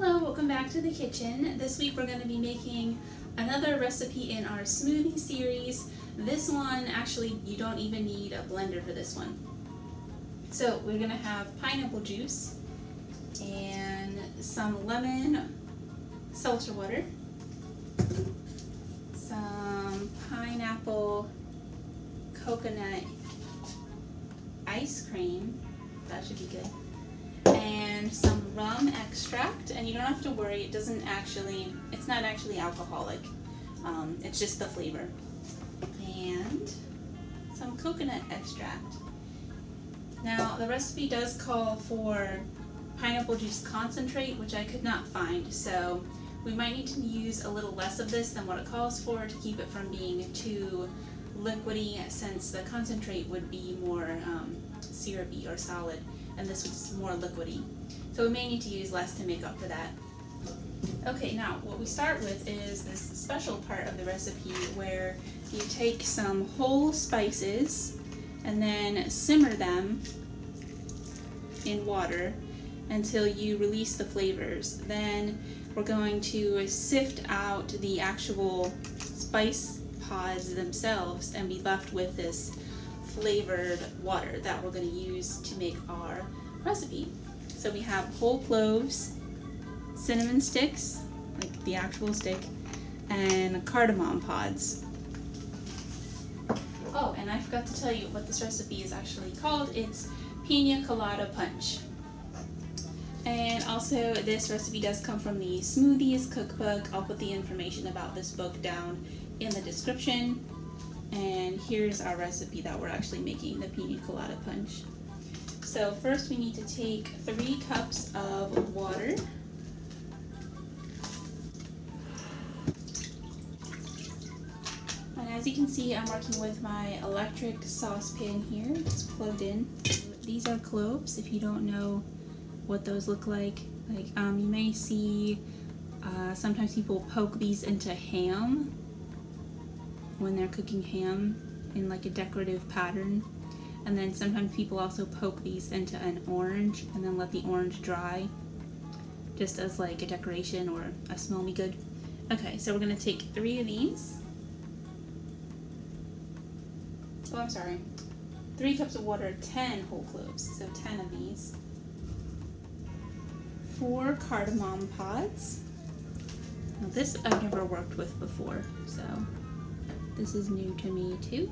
Hello, welcome back to the kitchen. This week we're going to be making another recipe in our smoothie series. This one, actually, you don't even need a blender for this one. So we're going to have pineapple juice and some lemon seltzer water, some pineapple coconut ice cream, that should be good, and some rum extract. And you don't have to worry, it's not actually alcoholic, it's just the flavor, and some coconut extract. Now the recipe does call for pineapple juice concentrate, which I could not find, so we might need to use a little less of this than what it calls for to keep it from being too liquidy, since the concentrate would be more syrupy or solid, and this was more liquidy. So we may need to use less to make up for that. Okay, now what we start with is this special part of the recipe where you take some whole spices and then simmer them in water until you release the flavors. Then we're going to sift out the actual spice pods themselves and be left with this flavored water that we're going to use to make our recipe. So we have whole cloves, cinnamon sticks, like the actual stick, and cardamom pods. Oh, and I forgot to tell you what this recipe is actually called. It's Pina Colada punch. And also, this recipe does come from the Smoothies cookbook. I'll put the information about this book down in the description. And here's our recipe that we're actually making, the Pina Colada punch. So first we need to take 3 cups of water. And as you can see, I'm working with my electric saucepan here. It's plugged in. These are cloves, if you don't know what those look like. You may see sometimes people poke these into ham when they're cooking ham in like a decorative pattern. And then sometimes people also poke these into an orange and then let the orange dry just as like a decoration or a smell me good. Okay, so we're gonna take 3 of these. Oh, I'm sorry. 3 cups of water, 10 whole cloves, so 10 of these. 4 cardamom pods. Now this I've never worked with before, so this is new to me too.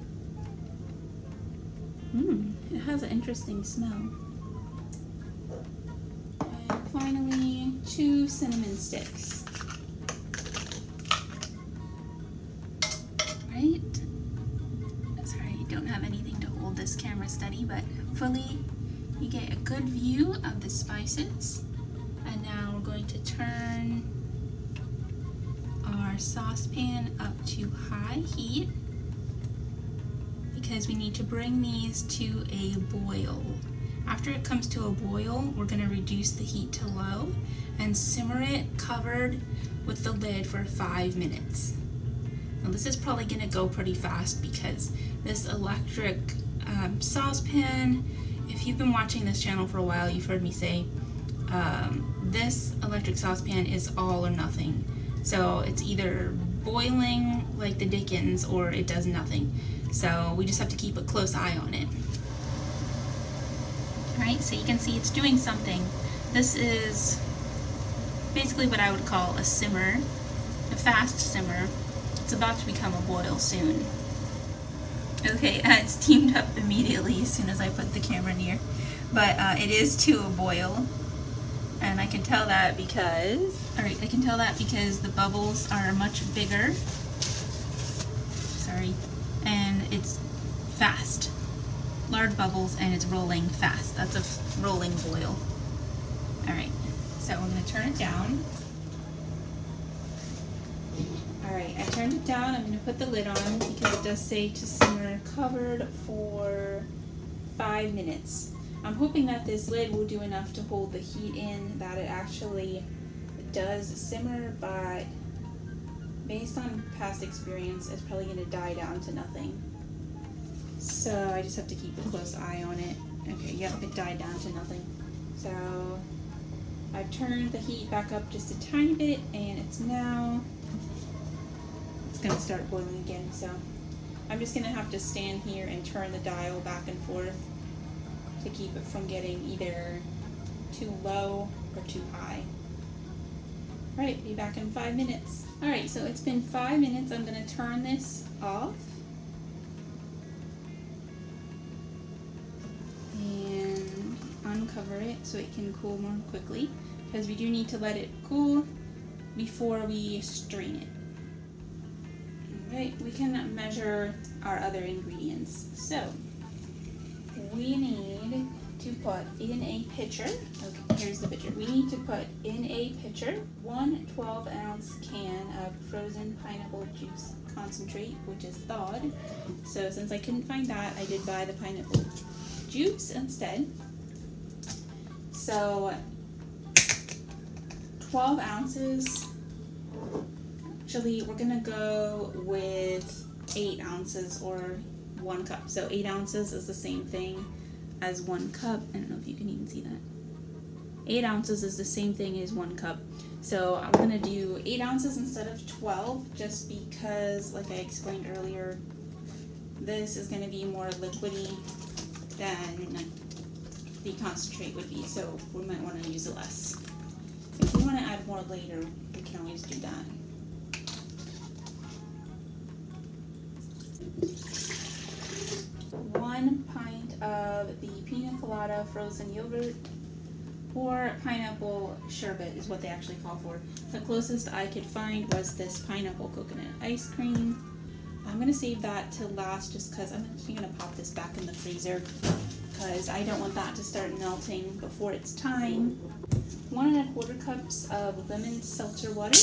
It has an interesting smell. And finally, 2 cinnamon sticks. Right? Sorry, I don't have anything to hold this camera steady, but hopefully you get a good view of the spices. And now we're going to turn our saucepan up to high heat, because we need to bring these to a boil. After it comes to a boil, we're going to reduce the heat to low and simmer it covered with the lid for 5 minutes. Now this is probably going to go pretty fast because this electric saucepan, if you've been watching this channel for a while, you've heard me say this electric saucepan is all or nothing. So it's either boiling like the dickens or it does nothing. So we just have to keep a close eye on it. Alright, so you can see it's doing something. This is basically what I would call a simmer, a fast simmer. It's about to become a boil soon. Okay, it's steamed up immediately as soon as I put the camera near. But it is to a boil. And I can tell that because, the bubbles are much bigger. Sorry. And it's fast. Large bubbles, and it's rolling fast. That's a rolling boil. Alright, so I'm going to turn it down. Alright, I turned it down. I'm going to put the lid on because it does say to simmer covered for 5 minutes. I'm hoping that this lid will do enough to hold the heat in, that it actually does simmer, but based on past experience, it's probably going to die down to nothing. So I just have to keep a close eye on it. Okay, yep, it died down to nothing. So I've turned the heat back up just a tiny bit, and it's going to start boiling again. So I'm just going to have to stand here and turn the dial back and forth to keep it from getting either too low or too high. Alright, be back in 5 minutes. Alright, so it's been 5 minutes. I'm going to turn this off. And uncover it so it can cool more quickly, because we do need to let it cool before we strain it. Alright, we can measure our other ingredients. So, we need to put in a pitcher, okay, here's the pitcher. We need to put in a pitcher 1 12-ounce can of frozen pineapple juice concentrate, which is thawed. So since I couldn't find that, I did buy the pineapple juice instead. So 12 ounces, actually we're gonna go with 8 ounces or 1 cup. So 8 ounces is the same thing as 1 cup. I don't know if you can even see that. 8 ounces is the same thing as 1 cup. So I'm gonna do 8 ounces instead of 12, just because, like I explained earlier, this is gonna be more liquidy than the concentrate would be, so we might want to use less. If we want to add more later, we can always do that. One pint of the Pina Colada frozen yogurt, or pineapple sherbet is what they actually call for. The closest I could find was this pineapple coconut ice cream. I'm going to save that to last just because I'm actually going to pop this back in the freezer, because I don't want that to start melting before it's time. 1 1/4 cups of lemon seltzer water.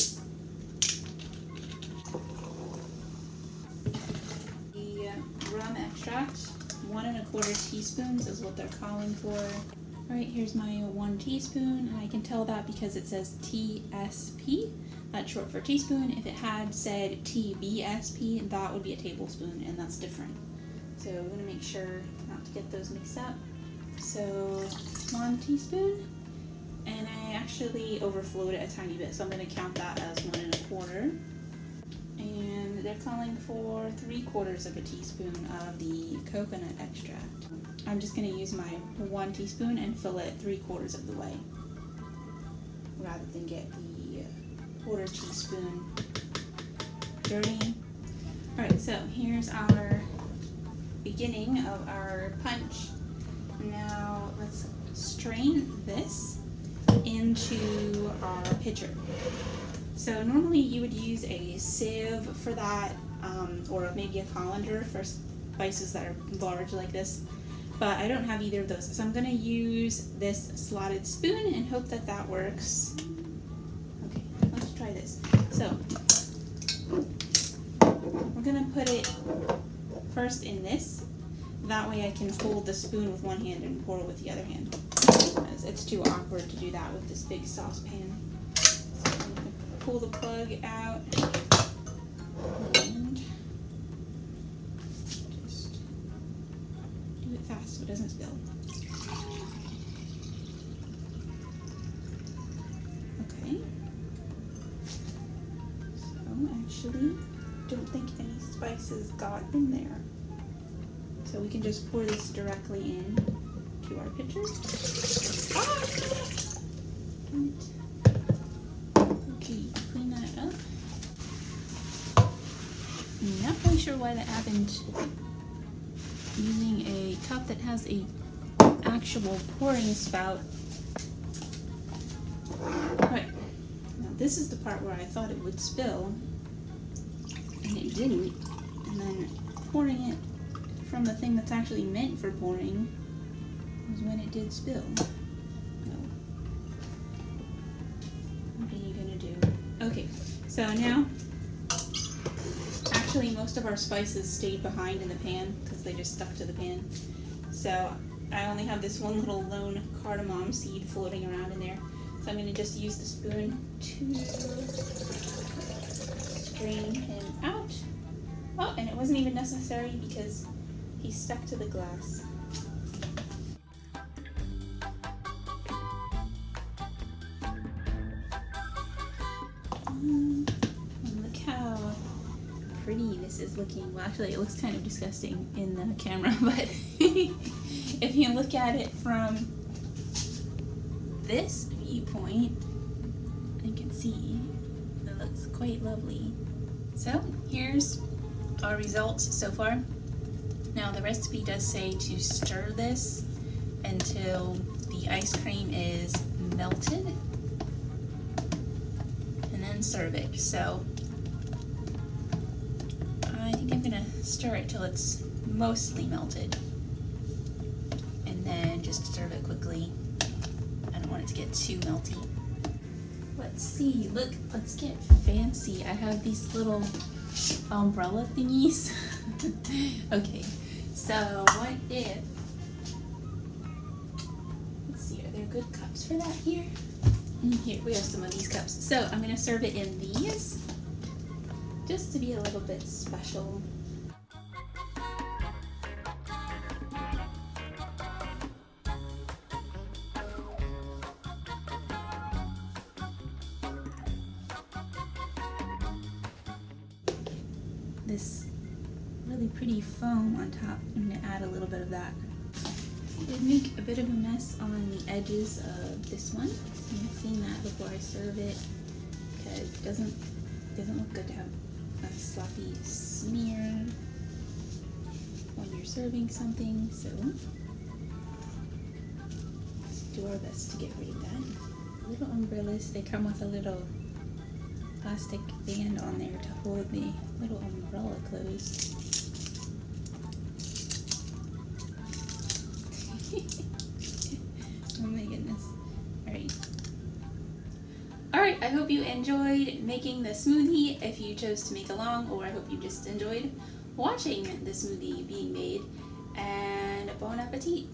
The rum extract, 1 1/4 teaspoons is what they're calling for. Alright, here's my 1 teaspoon, and I can tell that because it says TSP. That's short for teaspoon. If it had said TBSP, that would be a tablespoon, and that's different. So we're going to make sure not to get those mixed up. So 1 teaspoon, and I actually overflowed it a tiny bit, so I'm going to count that as 1 1/4. And they're calling for 3/4 of a teaspoon of the coconut extract. I'm just going to use my 1 teaspoon and fill it 3/4 of the way, rather than get the 1/4 teaspoon dirty. Alright, so here's our beginning of our punch. Now let's strain this into our pitcher. So normally you would use a sieve for that, or maybe a colander for spices that are large like this, but I don't have either of those, so I'm going to use this slotted spoon and hope that that works. Okay, let's try this. So we're going to put it first in this. That way I can hold the spoon with one hand and pour it with the other hand, because it's too awkward to do that with this big saucepan. So I'm going to pull the plug out and just do it fast so it doesn't spill. Okay. So actually, don't think any spices got in there. So we can just pour this directly in to our pitcher. Ah! Okay, clean that up. I'm not really sure why that happened. Using a cup that has a actual pouring spout. Right, now this is the part where I thought it would spill, and it didn't. And then pouring it from the thing that's actually meant for pouring was when it did spill. Oh. What are you gonna do? Okay, so now, actually most of our spices stayed behind in the pan because they just stuck to the pan. So I only have this one little lone cardamom seed floating around in there. So I'm gonna just use the spoon to strain him out. Oh, and it wasn't even necessary because he stuck to the glass. this is looking, well actually it looks kind of disgusting in the camera, but if you look at it from this viewpoint, you can see it looks quite lovely. So here's our results so far. Now the recipe does say to stir this until the ice cream is melted and then serve it. So I think I'm gonna stir it till it's mostly melted and then just serve it quickly. I don't want it to get too melty. Let's see, look, let's get fancy. I have these little umbrella thingies. Okay, so what if, let's see, are there good cups for that here? Here, we have some of these cups. So I'm gonna serve it in these, just to be a little bit special. This really pretty foam on top, I'm going to add a little bit of that. I did make a bit of a mess on the edges of this one. I'm clean that before I serve it because it doesn't look good to have a sloppy smear when you're serving something. So let's do our best to get rid of that. Little umbrellas, they come with a little plastic band on there to hold the little umbrella closed. Oh my goodness. Alright, I hope you enjoyed making the smoothie if you chose to make along, or I hope you just enjoyed watching the smoothie being made, and bon appetit!